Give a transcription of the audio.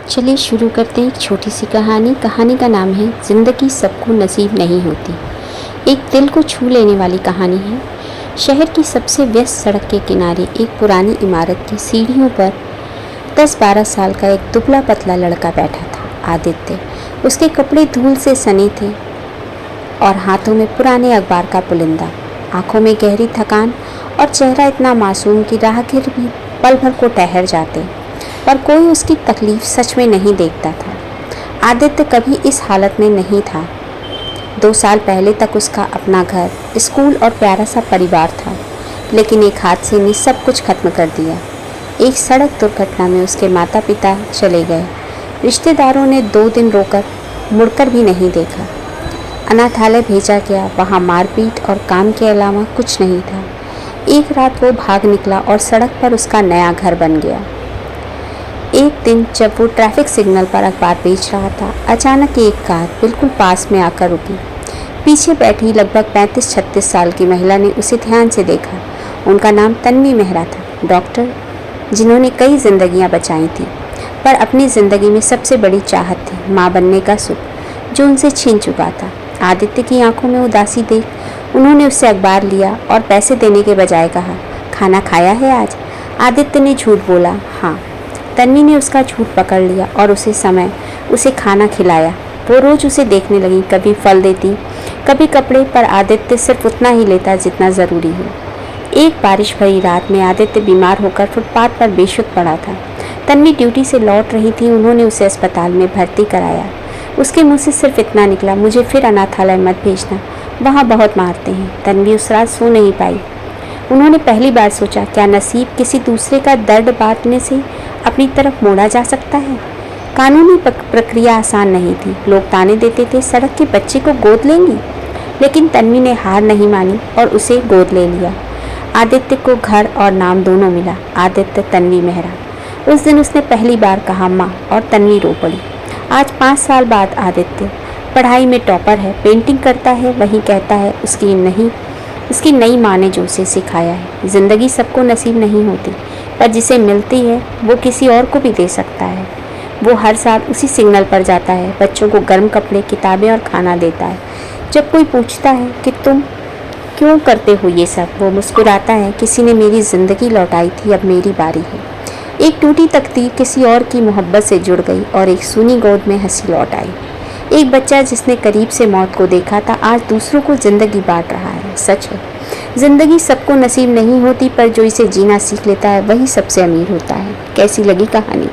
चलिए शुरू करते हैं एक छोटी सी कहानी। कहानी का नाम है ज़िंदगी सबको नसीब नहीं होती। एक दिल को छू लेने वाली कहानी है। शहर की सबसे व्यस्त सड़क के किनारे एक पुरानी इमारत की सीढ़ियों पर 10-12 साल का एक दुबला पतला लड़का बैठा था, आदित्य। उसके कपड़े धूल से सने थे और हाथों में पुराने अखबार का पुलिंदा, आंखों में गहरी थकान और चेहरा इतना मासूम कि राहगीर भी पल भर को ठहर जाते, पर कोई उसकी तकलीफ सच में नहीं देखता था। आदित्य कभी इस हालत में नहीं था। 2 साल पहले तक उसका अपना घर, स्कूल और प्यारा सा परिवार था, लेकिन एक हादसे ने सब कुछ खत्म कर दिया। एक सड़क दुर्घटना में उसके माता पिता चले गए। रिश्तेदारों ने 2 दिन रोकर मुड़कर भी नहीं देखा। अनाथालय भेजा गया, वहाँ मारपीट और काम के अलावा कुछ नहीं था। एक रात वो भाग निकला और सड़क पर उसका नया घर बन गया। एक दिन जब वो ट्रैफिक सिग्नल पर अखबार बेच रहा था, अचानक एक कार बिल्कुल पास में आकर रुकी। पीछे बैठी लगभग 35-36 साल की महिला ने उसे ध्यान से देखा। उनका नाम तन्वी मेहरा था, डॉक्टर जिन्होंने कई जिंदगियां बचाई थी, पर अपनी ज़िंदगी में सबसे बड़ी चाहत थी माँ बनने का सुख, जो उनसे छीन चुका था। आदित्य की आंखों में उदासी देख उन्होंने उससे अखबार लिया और पैसे देने के बजाय कहा, खाना खाया है आज? आदित्य ने झूठ बोला, हाँ। तन्वी ने उसका झूठ पकड़ लिया और उसे खाना खिलाया। वो रोज़ उसे देखने लगी, कभी फल देती, कभी कपड़े, पर आदित्य सिर्फ उतना ही लेता जितना ज़रूरी हो। एक बारिश भरी रात में आदित्य बीमार होकर फुटपाथ पर बेशुद्ध पड़ा था। तन्वी ड्यूटी से लौट रही थी, उन्होंने उसे अस्पताल में भर्ती कराया। उसके मुँह से सिर्फ इतना निकला, मुझे फिर अनाथालय मत भेजना, वहाँ बहुत मारते हैं। तन्वी उस रात सो नहीं पाई। उन्होंने पहली बार सोचा, क्या नसीब किसी दूसरे का दर्द बांटने से अपनी तरफ मोड़ा जा सकता है? कानूनी प्रक्रिया आसान नहीं थी। लोग ताने देते थे, सड़क के बच्चे को गोद लेंगी, लेकिन तन्वी ने हार नहीं मानी और उसे गोद ले लिया। आदित्य को घर और नाम दोनों मिला, आदित्य तन्वी मेहरा। उस दिन उसने पहली बार कहा माँ, और तन्वी रो पड़ी। आज 5 साल बाद आदित्य पढ़ाई में टॉपर है, पेंटिंग करता है, वहीं कहता है उसकी नई माँ ने जो उसे सिखाया है, ज़िंदगी सबको नसीब नहीं होती, पर जिसे मिलती है वो किसी और को भी दे सकता है। वो हर साल उसी सिग्नल पर जाता है, बच्चों को गर्म कपड़े, किताबें और खाना देता है। जब कोई पूछता है कि तुम क्यों करते हो ये सब, वो मुस्कुराता है, किसी ने मेरी ज़िंदगी लौटाई थी, अब मेरी बारी है। एक टूटी तकदीर किसी और की मोहब्बत से जुड़ गई और एक सूनी गोद में हंसी लौट आई। एक बच्चा जिसने करीब से मौत को देखा था, आज दूसरों को ज़िंदगी बांट रहा है। सच है, ज़िंदगी सबको नसीब नहीं होती, पर जो इसे जीना सीख लेता है वही सबसे अमीर होता है। कैसी लगी कहानी?